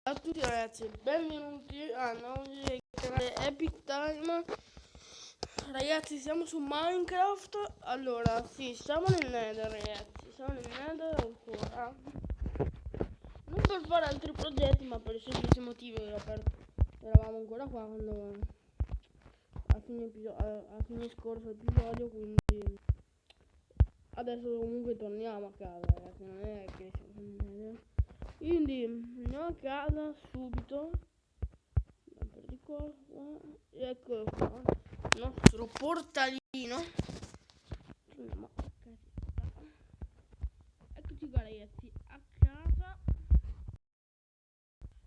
Ciao a tutti ragazzi, benvenuti a un nuovo video del canale Epic Time. Ragazzi, siamo su Minecraft. Allora, sì, siamo nel Nether ragazzi, siamo nel Nether ancora. Non per fare altri progetti, ma per il semplice motivo che eravamo ancora qua quando a fine scorso episodio, quindi adesso comunque torniamo a casa ragazzi, non è che siamo nel Nether. Quindi andiamo a casa subito. Di qua, eccolo qua, il nostro portalino. Eccoci qua ragazzi, a casa,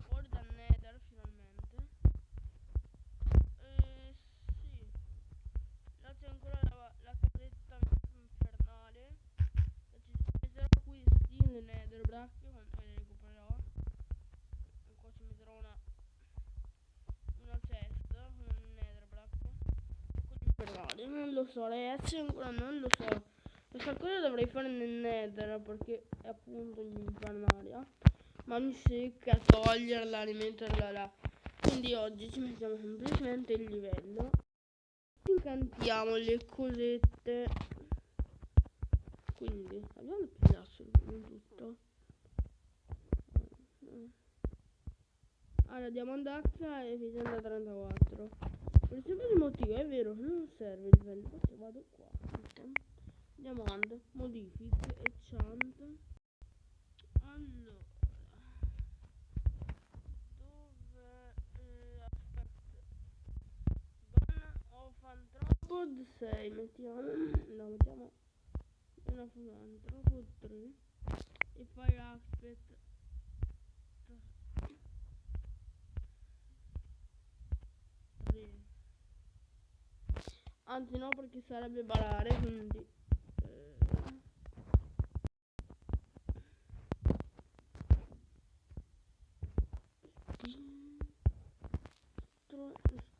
fuori dal Nether finalmente. Sì, là c'è ancora la casetta infernale. Ci metterò qui nel Nether braccio quando le recupererò. E qua ci metterò una cesta con il Nether braccio. Infernale, non lo so ragazzi, ancora non lo so. Questa cosa dovrei fare nel Nether perché è appunto l'infernalia, ma mi secca toglierla, rimetterla là. Quindi oggi ci mettiamo semplicemente il livello, incantiamo le cosette. Quindi abbiamo pigliato tutto. Allora diamo H e efficienza 34. Per il semplice motivo, è vero che non serve il livello. Forse vado qua. Andiamo and, modifiche e chant. Allora, dove aspetta, Gun of Anthropod 6 mettiamo. No, mettiamo Gun of Anthropod 3 e Fire Aspect 3. Anzi no, perché sarebbe barare, quindi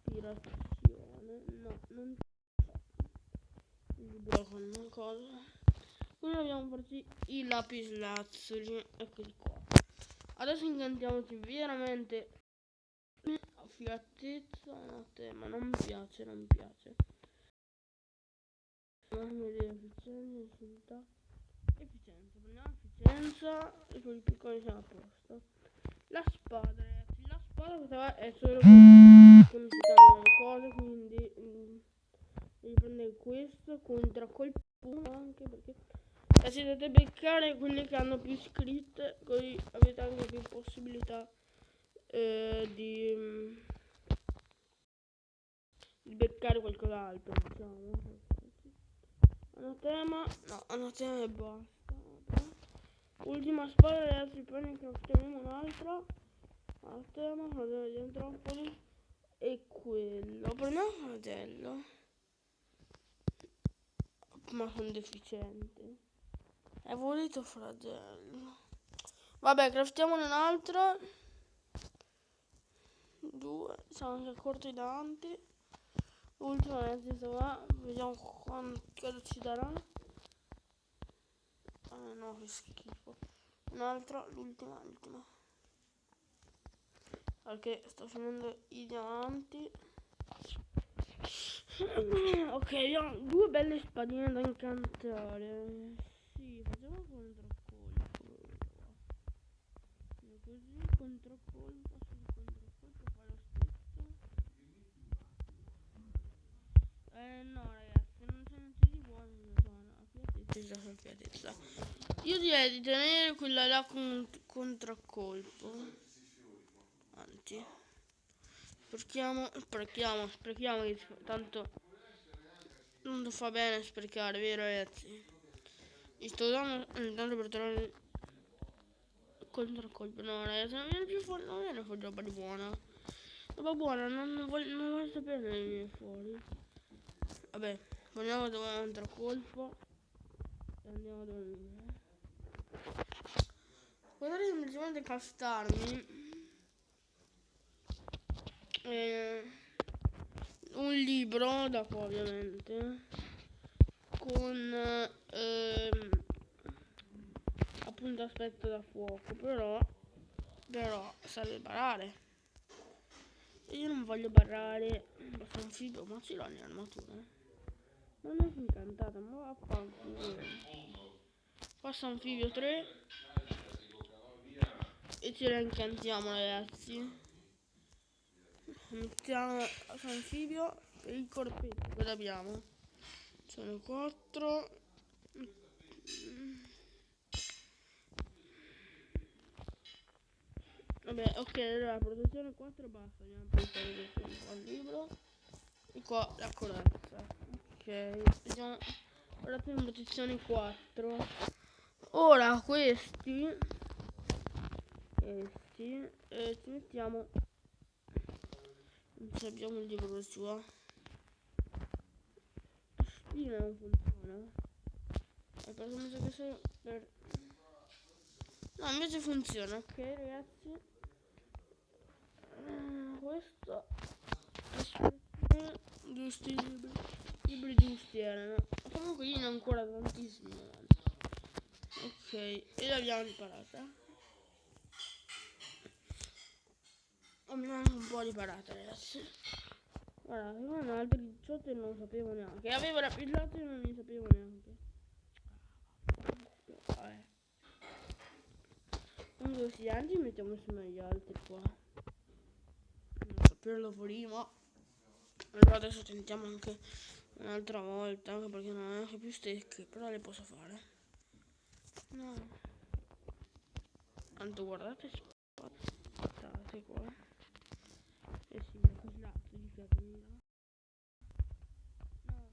ispirazione, no, non libro con una cosa. Quindi abbiamo farci i lapislazzuli, eccoli qua. Adesso incantiamoci veramente affiatezza, no, ma non mi piace, non mi piace. Efficienza, prendiamo efficienza e con i piccoli siamo a posto. La spada ragazzi, la spada poteva essere come si cambiano le cose, quindi devi prendere questo contraccolpo anche perché se dovete beccare quelli che hanno più scritte, così avete anche più possibilità di beccare qualcos'altro, diciamo. Anatema, no, anatema e basta. Ultima spada ragazzi, poi ne craftiamo un'altra. Anatema, fratello di Antropoli e quello. Prendiamo fratello. Ma sono deficiente. È voluto fratello. Vabbè, craftiamone un altro. 2, siamo anche corti davanti. L'ultima ragazzi sta qua. Vediamo cosa ci darà. No, che schifo. Un'altra, l'ultima. Perché sto finendo i diamanti. Ok, abbiamo 2 belle spadine da incantare. Sì, facciamo contraccolpo. Così, contraccolpo, fa lo stesso. No ragazzi, non c'è niente di buono in zona. Fiatezza. Io direi di tenere quella là con contraccolpo. Anzi, sprechiamo, che tanto non fa bene sprecare, vero ragazzi? Mi sto dando intanto per trovare il contraccolpo. No ragazzi, non viene più fuori, non viene fuori roba di buona. Roba buona, non voglio sapere che viene fuori. Vabbè, prendiamo dove è un contraccolpo e andiamo a dormire. Potrei semplicemente castarmi un libro, dopo ovviamente, con appunto aspetto da fuoco, però Però serve barare. E io non voglio barare. Basta anfibio, ma ce l'ho in armatura. Non è incantata, ma vaffanculo. Passa anfibio 3. E ce la incantiamo, ragazzi. Mettiamo anfibio e il corpetto. Cosa abbiamo? Sono 4. Vabbè, ok, allora protezione 4 basta, andiamo a pensare al libro. E qua la corazza. Ok, vediamo. Ora abbiamo protezione 4. Ora questi ci mettiamo. Non ci abbiamo il libro suo. Spina non funziona. Perché mi sa che sei per... No, invece funziona, ok ragazzi. Questo giusti libri giusti erano. Comunque io ne ho ancora tantissimi. Ok, e l'abbiamo riparata. Abbiamo un po' riparata, ragazzi. Guarda, erano altri 18 e non sapevo neanche. Avevo la pillata e non ne sapevo neanche. Vabbè. Comunque sì, anzi mettiamo insieme agli altri qua. Non saperlo prima. Allora adesso tentiamo anche un'altra volta, anche perché non ho neanche più stecche, però le posso fare. No. Tanto guardate, aspettate qua. Eh sì, così là, di fiato mi dà. No,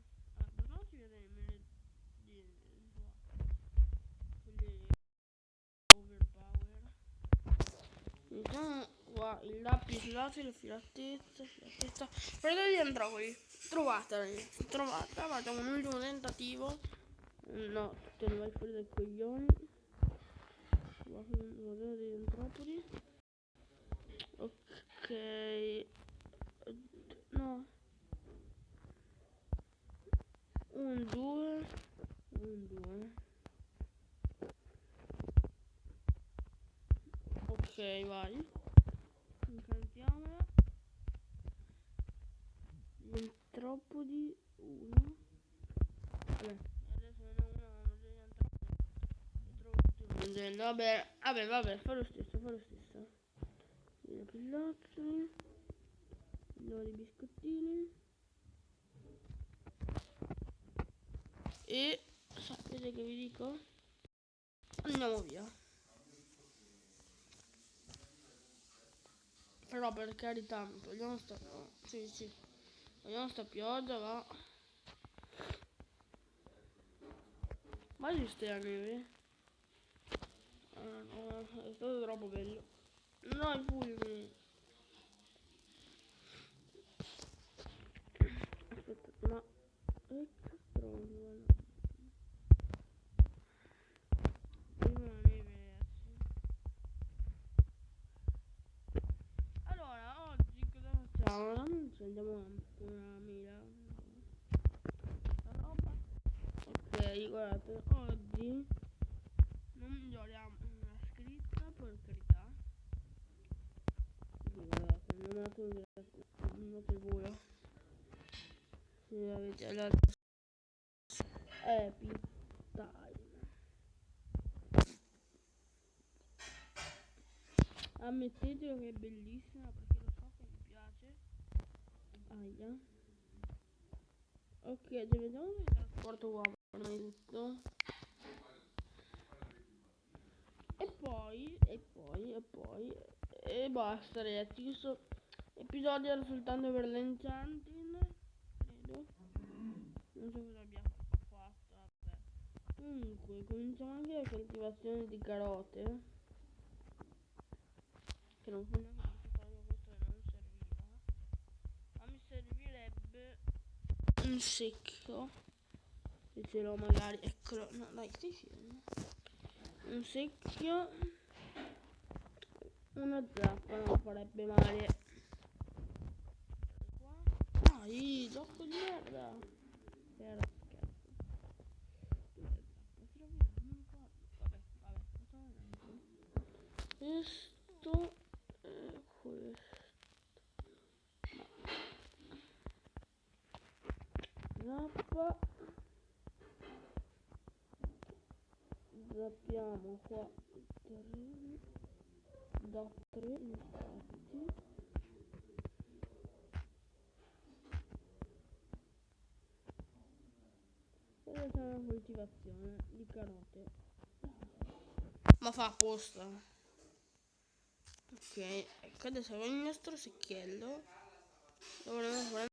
ma non si vede nemmeno quelle overpower. Mettiamo qua il lapis lazuli, filattezza. Prendete gli androgoli. Trovata, facciamo un ultimo tentativo. No, te ne vai fuori dai coglioni. Guardate degli antropodi. Ok. No. 1, 2. 1, 2. Ok, vai. Incantiamola. Gli antropodi 1. Vabbè, adesso ne ho una, ma degli antropodi. Vabbè, fa lo stesso. I pillazzoli. Andiamo di biscottini. E sapete che vi dico? Andiamo via. Però per carità, togliamo sta... Sì. Togliamo sta pioggia, va. Ma esiste la neve? No, è stato troppo bello. No, i fulmini. Aspetta, ma... stronzo. Prima la neve, ragazzi. Allora, oggi cosa facciamo? Andiamo una mela. La roba. Ok, guardate, oggi non miglioriamo una scritta, per carità. Guardate, non noto il buio. Se avete la Epic Time. Ammettetelo che è bellissima perché lo so che mi piace. Aia. Ok, vediamo il trasporto uomo, prima di tutto. E basta ragazzi, questo episodio era soltanto per l'enchanting, credo. Non so cosa abbiamo fatto, vabbè. Comunque, cominciamo anche la coltivazione di carote. Che non so neanche perché questo non serviva. Ma mi servirebbe un secchio. Se ce l'ho magari, eccolo, no dai, stai fermo. Un secchio. Una zappa non farebbe male. Dai, gioco di merda. Era scherzo. Vabbè, facciamo questo. uova. Zappiamo qua il terreno da 3 infatti. Questa è una coltivazione di carote, ma fa apposta. Ok, ecco adesso con il nostro secchiello dovremo fare